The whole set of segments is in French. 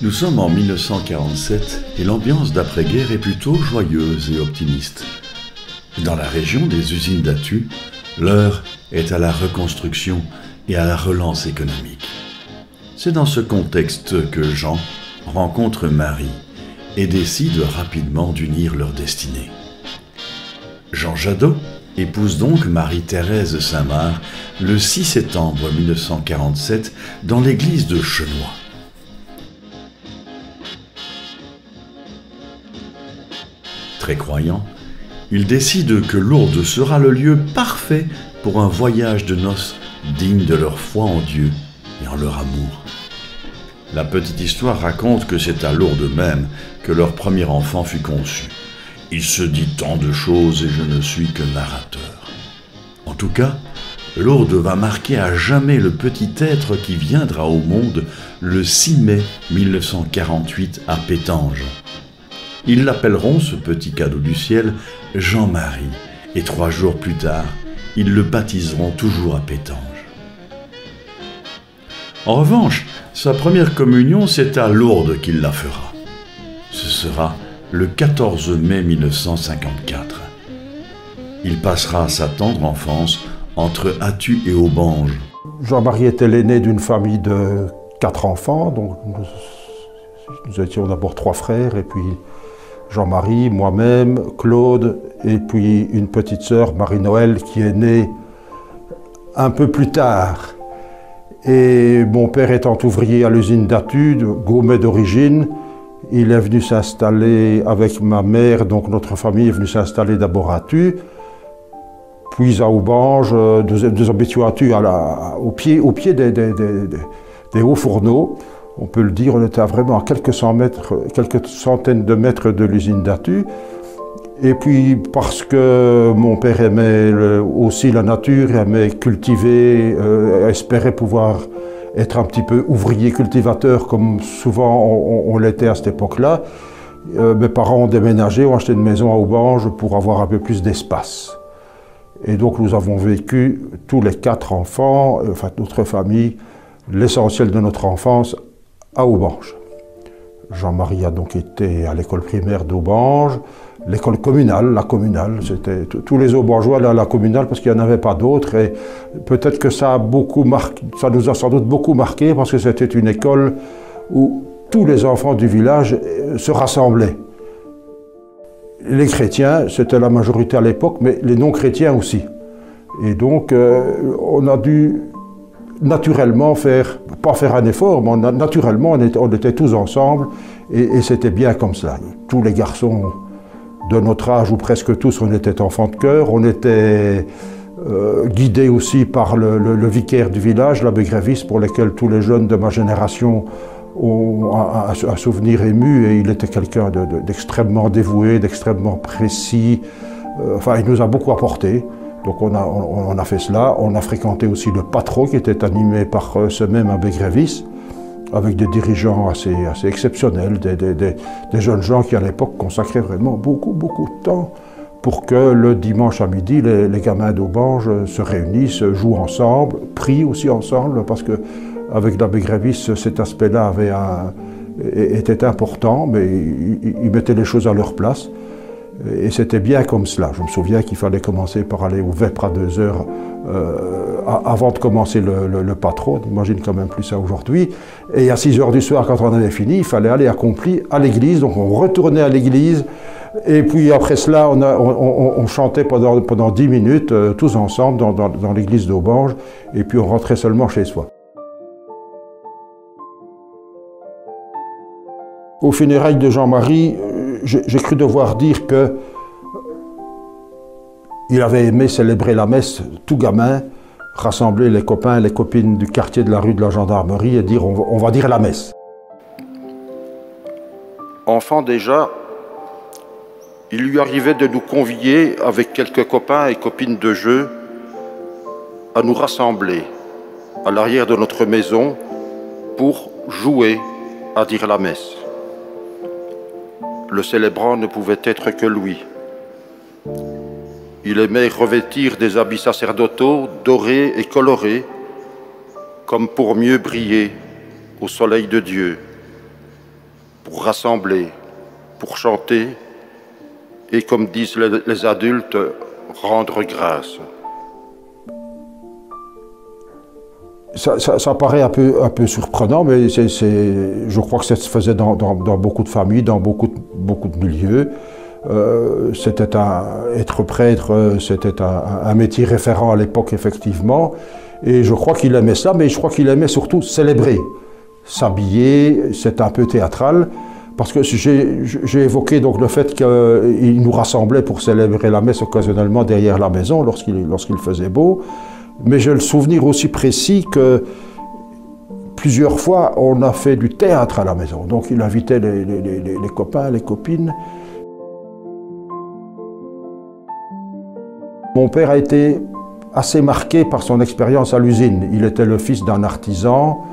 Nous sommes en 1947 et l'ambiance d'après-guerre est plutôt joyeuse et optimiste. Dans la région des usines d'Attu, l'heure est à la reconstruction et à la relance économique. C'est dans ce contexte que Jean rencontre Marie et décide rapidement d'unir leurs destinées. Jean Jadot épouse donc Marie-Thérèse Saint-Marc le 6 septembre 1947 dans l'église de Chenois. Très croyant, il décide que Lourdes sera le lieu parfait pour un voyage de noces digne de leur foi en Dieu et en leur amour. La petite histoire raconte que c'est à Lourdes même que leur premier enfant fut conçu. Il se dit tant de choses et je ne suis que narrateur. En tout cas, Lourdes va marquer à jamais le petit être qui viendra au monde le 6 mai 1948 à Pétanges. Ils l'appelleront, ce petit cadeau du ciel, Jean-Marie, et 3 jours plus tard, ils le baptiseront toujours à Pétanges. En revanche, sa première communion, c'est à Lourdes qu'il la fera. Ce sera le 14 mai 1954. Il passera sa tendre enfance entre Attu et Aubange. Jean-Marie était l'aîné d'une famille de 4 enfants, donc nous étions d'abord 3 frères, et puis Jean-Marie, moi-même, Claude, et puis une petite sœur, Marie-Noël, qui est née un peu plus tard. Et mon père étant ouvrier à l'usine d'Attu, Gaumet d'origine, il est venu s'installer avec ma mère, donc notre famille est venue s'installer d'abord à Attu, puis à Aubange, nous habitions à Attu au pied des hauts fourneaux. On peut le dire, on était vraiment à quelques centaines de mètres de l'usine d'Attu. Et puis parce que mon père aimait aussi la nature, aimait cultiver, espérait pouvoir être un petit peu ouvrier cultivateur comme souvent on l'était à cette époque-là, mes parents ont déménagé, ont acheté une maison à Aubange pour avoir un peu plus d'espace. Et donc nous avons vécu tous les 4 enfants, enfin notre famille, l'essentiel de notre enfance à Aubange. Jean-Marie a donc été à l'école primaire d'Aubange, l'école communale, la communale, c'était tous les Aubangeois allaient à la communale parce qu'il n'y en avait pas d'autres, et peut-être que ça nous a sans doute beaucoup marqué parce que c'était une école où tous les enfants du village se rassemblaient. Les chrétiens, c'était la majorité à l'époque, mais les non-chrétiens aussi. Et donc on a dû naturellement pas faire un effort, mais naturellement on était tous ensemble et c'était bien comme ça. Tous les garçons de notre âge, ou presque tous, on était enfants de chœur, on était guidés aussi par le vicaire du village, l'abbé Grévis, pour lequel tous les jeunes de ma génération ont un souvenir ému, et il était quelqu'un d'extrêmement dévoué, d'extrêmement précis, enfin il nous a beaucoup apporté. Donc on a fait cela, on a fréquenté aussi le Patro qui était animé par ce même abbé Grévis, avec des dirigeants assez exceptionnels, des jeunes gens qui à l'époque consacraient vraiment beaucoup de temps pour que le dimanche à midi, les gamins d'Aubange se réunissent, jouent ensemble, prient aussi ensemble, parce qu'avec l'abbé Grévis, cet aspect-là était important, mais il mettait les choses à leur place. Et c'était bien comme cela. Je me souviens qu'il fallait commencer par aller au Vêpres à 2 heures avant de commencer le Patro. On n'imagine quand même plus ça aujourd'hui. Et à 6 heures du soir, quand on avait fini, il fallait aller accompli à l'église. Donc on retournait à l'église. Et puis après cela, on chantait pendant 10 minutes, tous ensemble, dans l'église d'Aubange. Et puis on rentrait seulement chez soi. Aux funérailles de Jean-Marie, j'ai cru devoir dire que il avait aimé célébrer la messe, tout gamin, rassembler les copains et les copines du quartier de la rue de la Gendarmerie et dire on va dire la messe. Enfant déjà, il lui arrivait de nous convier avec quelques copains et copines de jeu à nous rassembler à l'arrière de notre maison pour jouer à dire la messe. Le célébrant ne pouvait être que lui. Il aimait revêtir des habits sacerdotaux dorés et colorés, comme pour mieux briller au soleil de Dieu. pour rassembler, pour chanter et, comme disent les adultes, rendre grâce. Ça paraît un peu surprenant, mais je crois que ça se faisait dans beaucoup de familles, dans beaucoup de milieux. Être prêtre, c'était un métier référent à l'époque, effectivement. Et je crois qu'il aimait ça, mais je crois qu'il aimait surtout célébrer. S'habiller, c'est un peu théâtral. Parce que j'ai évoqué donc le fait qu'il nous rassemblait pour célébrer la messe occasionnellement derrière la maison lorsqu'il faisait beau. Mais j'ai le souvenir aussi précis que plusieurs fois on a fait du théâtre à la maison. Donc il invitait les copains, les copines. Mon père a été assez marqué par son expérience à l'usine. Il était le fils d'un artisan.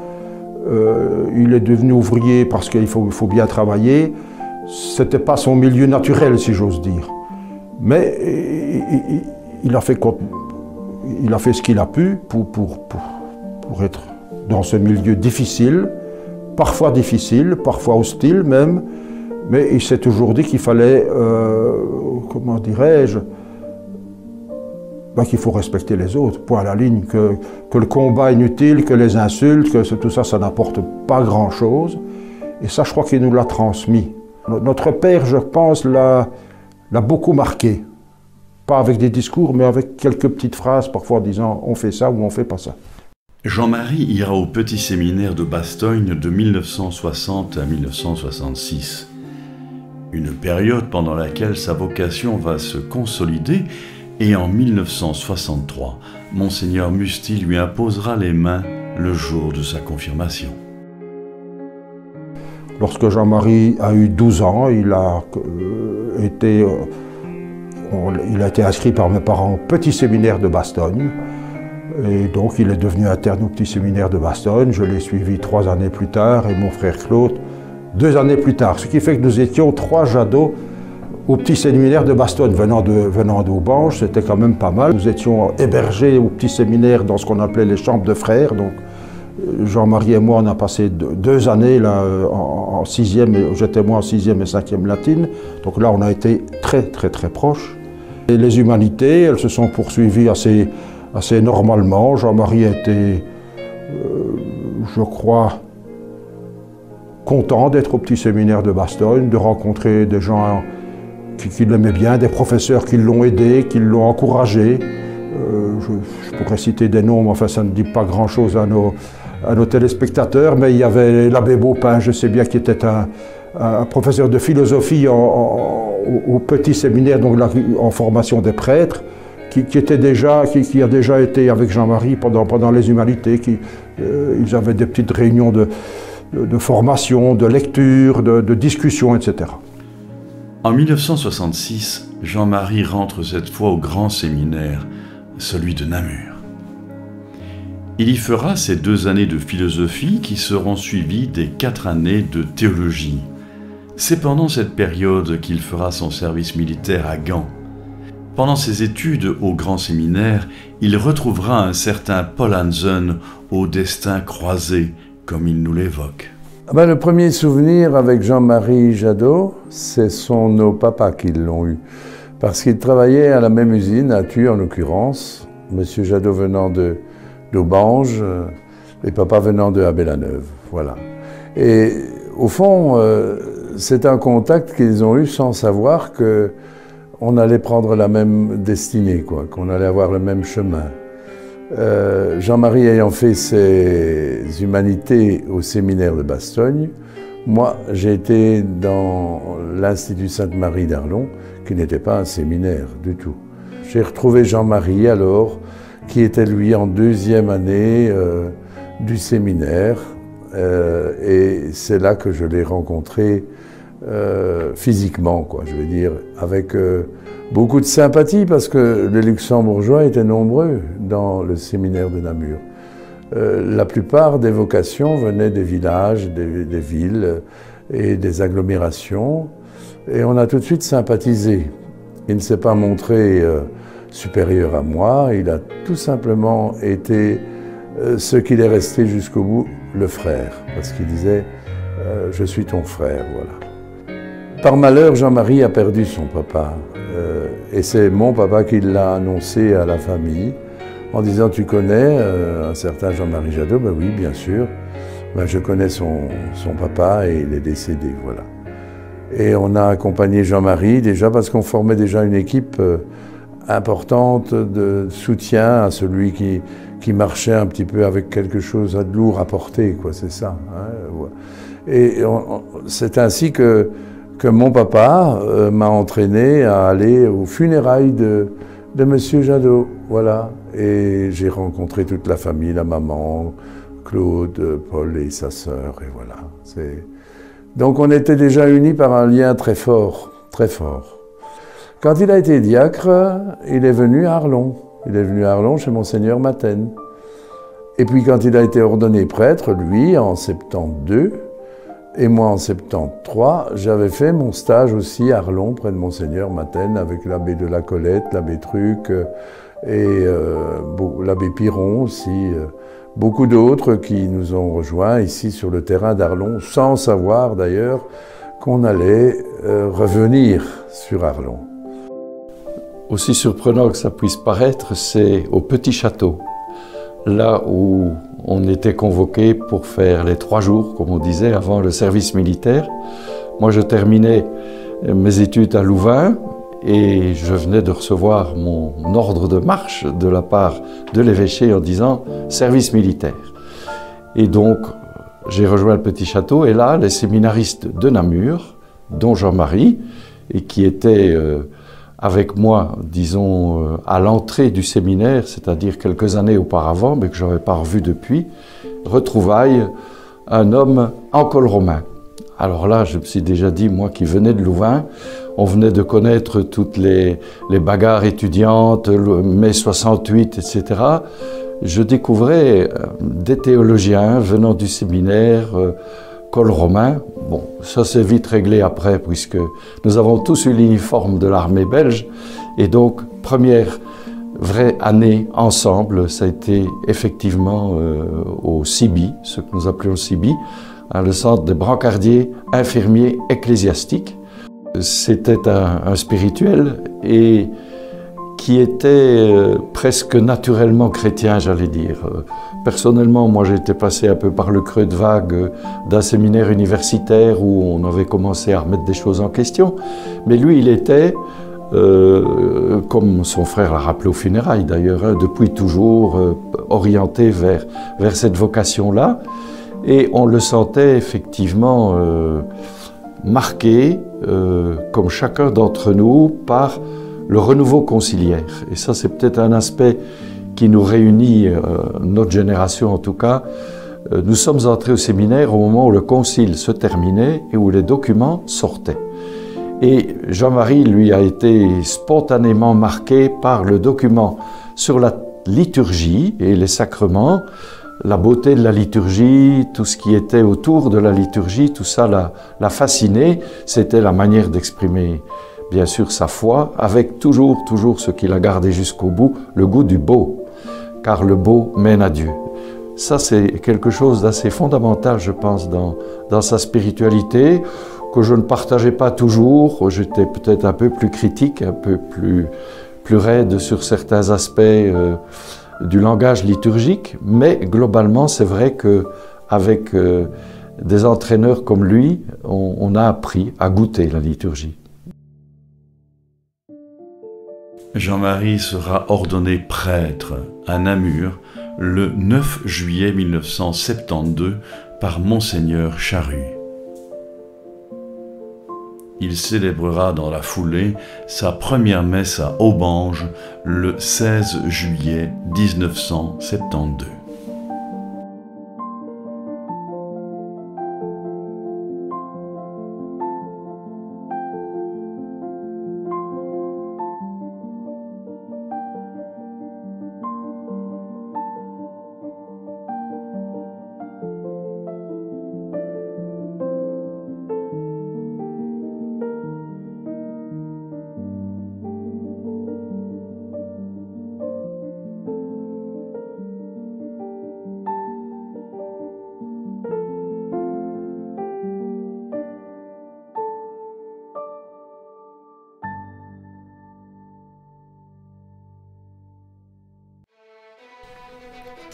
Il est devenu ouvrier parce qu'il faut bien travailler. Ce n'était pas son milieu naturel, si j'ose dire. Mais il a fait ce qu'il a pu pour être dans ce milieu difficile, parfois hostile même. Mais il s'est toujours dit qu'il fallait, comment dirais-je, qu'il faut respecter les autres, point à la ligne, que le combat est inutile, que les insultes, que tout ça, ça n'apporte pas grand-chose. Et ça, je crois qu'il nous l'a transmis. Notre père, je pense, l'a beaucoup marqué. Pas avec des discours, mais avec quelques petites phrases, parfois disant « on fait ça » ou « on fait pas ça ». Jean-Marie ira au petit séminaire de Bastogne de 1960 à 1966. Une période pendant laquelle sa vocation va se consolider. Et en 1963, Monseigneur Musti lui imposera les mains le jour de sa confirmation. Lorsque Jean-Marie a eu 12 ans, il a été inscrit par mes parents au petit séminaire de Bastogne. Et donc il est devenu interne au petit séminaire de Bastogne. Je l'ai suivi 3 années plus tard et mon frère Claude 2 années plus tard. Ce qui fait que nous étions 3 jadots au petit séminaire de Bastogne, venant d'Aubange, c'était quand même pas mal. Nous étions hébergés au petit séminaire dans ce qu'on appelait les chambres de frères. Donc Jean-Marie et moi, on a passé 2 années là, en 6e, j'étais moi en 6e et 5e latine. Donc là, on a été très proches. Et les humanités, elles se sont poursuivies assez normalement. Jean-Marie a été, je crois, content d'être au petit séminaire de Bastogne, de rencontrer des gens qui l'aimaient bien, des professeurs qui l'ont aidé, qui l'ont encouragé. Je pourrais citer des noms, mais enfin ça ne dit pas grand-chose à nos téléspectateurs, mais il y avait l'abbé Beaupin, je sais bien, qui était un professeur de philosophie au petit séminaire, donc là, en formation des prêtres, qui a déjà été avec Jean-Marie pendant les humanités. Ils avaient des petites réunions de formation, de lecture, de discussion, etc. En 1966, Jean-Marie rentre cette fois au grand séminaire, celui de Namur. Il y fera ses 2 années de philosophie qui seront suivies des 4 années de théologie. C'est pendant cette période qu'il fera son service militaire à Gand. Pendant ses études au grand séminaire, il retrouvera un certain Paul Hansen au destin croisé, comme il nous l'évoque. Le premier souvenir avec Jean-Marie Jadot, ce sont nos papas qui l'ont eu. Parce qu'ils travaillaient à la même usine, à Thuir en l'occurrence. Monsieur Jadot venant d'Aubange, et papa venant de Abbe-la-Neuve. Voilà. Et au fond, c'est un contact qu'ils ont eu sans savoir qu'on allait prendre la même destinée, qu'on allait avoir le même chemin. Jean-Marie ayant fait ses humanités au séminaire de Bastogne, moi j'ai été dans l'Institut Sainte-Marie d'Arlon, qui n'était pas un séminaire du tout. J'ai retrouvé Jean-Marie alors, qui était lui en 2e année du séminaire, et c'est là que je l'ai rencontré physiquement, je veux dire, avec beaucoup de sympathie parce que les Luxembourgeois étaient nombreux dans le séminaire de Namur. La plupart des vocations venaient des villages, des villes et des agglomérations et on a tout de suite sympathisé. Il ne s'est pas montré supérieur à moi, il a tout simplement été ce qu'il est resté jusqu'au bout, le frère. Parce qu'il disait je suis ton frère, voilà. Par malheur, Jean-Marie a perdu son papa. Et c'est mon papa qui l'a annoncé à la famille, en disant, tu connais un certain Jean-Marie Jadot? Ben oui, bien sûr. Ben, je connais son papa et il est décédé, voilà. Et on a accompagné Jean-Marie déjà parce qu'on formait déjà une équipe importante de soutien à celui qui marchait un petit peu avec quelque chose de lourd à porter, quoi, c'est ça. Hein. Et c'est ainsi que mon papa m'a entraîné à aller aux funérailles de Monsieur Jadot, voilà. Et j'ai rencontré toute la famille, la maman, Claude, Paul et sa sœur, et voilà. Donc on était déjà unis par un lien très fort, très fort. Quand il a été diacre, il est venu à Arlon. Il est venu à Arlon chez Monseigneur Maten. Et puis quand il a été ordonné prêtre, lui, en 72, et moi en 73, j'avais fait mon stage aussi à Arlon, près de Monseigneur Maten, avec l'abbé de la Colette, l'abbé Truc, et l'abbé Piron aussi. Beaucoup d'autres qui nous ont rejoints ici sur le terrain d'Arlon, sans savoir d'ailleurs qu'on allait revenir sur Arlon. Aussi surprenant que ça puisse paraître, c'est au Petit Château, là où on était convoqué pour faire les 3 jours, comme on disait, avant le service militaire. Moi, je terminais mes études à Louvain et je venais de recevoir mon ordre de marche de la part de l'évêché en disant « service militaire ». Et donc, j'ai rejoint le Petit Château et là, les séminaristes de Namur, dont Jean-Marie, et qui était avec moi, disons, à l'entrée du séminaire, c'est-à-dire quelques années auparavant, mais que je n'avais pas revu depuis, retrouvaille un homme en col romain. Alors là, je me suis déjà dit, moi qui venais de Louvain, on venait de connaître toutes les bagarres étudiantes, mai 68, etc. Je découvrais des théologiens venant du séminaire, col romain. Bon, ça s'est vite réglé après, puisque nous avons tous eu l'uniforme de l'armée belge. Et donc, première vraie année ensemble, ça a été effectivement au CIBI, ce que nous appelons CIBI, le centre des brancardiers infirmiers ecclésiastiques. C'était un spirituel et qui était presque naturellement chrétien, j'allais dire. Personnellement, moi j'ai été passé un peu par le creux de vague d'un séminaire universitaire où on avait commencé à remettre des choses en question. Mais lui, il était, comme son frère l'a rappelé aux funérailles d'ailleurs, depuis toujours orienté vers cette vocation-là. Et on le sentait effectivement marqué, comme chacun d'entre nous, par le renouveau conciliaire. Et ça, c'est peut-être un aspect qui nous réunit, notre génération en tout cas. Nous sommes entrés au séminaire au moment où le concile se terminait et où les documents sortaient. Et Jean-Marie, lui, a été spontanément marqué par le document sur la liturgie et les sacrements, la beauté de la liturgie, tout ce qui était autour de la liturgie, tout ça l'a fasciné. C'était la manière d'exprimer, bien sûr, sa foi, avec toujours ce qu'il a gardé jusqu'au bout, le goût du beau, car le beau mène à Dieu. Ça, c'est quelque chose d'assez fondamental, je pense, dans sa spiritualité, que je ne partageais pas toujours. J'étais peut-être un peu plus critique, un peu plus raide sur certains aspects du langage liturgique, mais globalement, c'est vrai qu'avec des entraîneurs comme lui, on a appris à goûter la liturgie. Jean-Marie sera ordonné prêtre à Namur le 9 juillet 1972 par Monseigneur Charru. Il célébrera dans la foulée sa première messe à Aubange le 16 juillet 1972.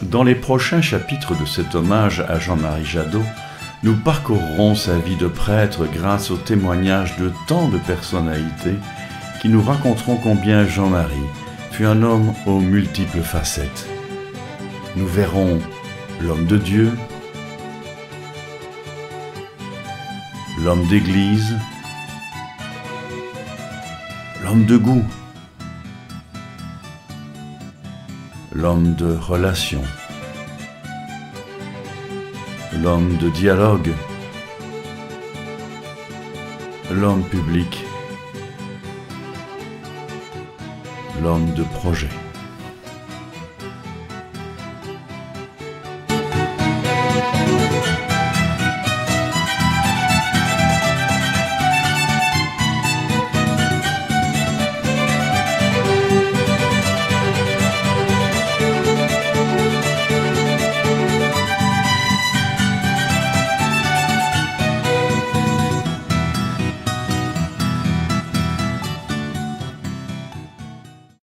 Dans les prochains chapitres de cet hommage à Jean-Marie Jadot, nous parcourrons sa vie de prêtre grâce au témoignage de tant de personnalités qui nous raconteront combien Jean-Marie fut un homme aux multiples facettes. Nous verrons l'homme de Dieu, l'homme d'église, l'homme de goût, l'homme de relation, l'homme de dialogue, l'homme public, l'homme de projet.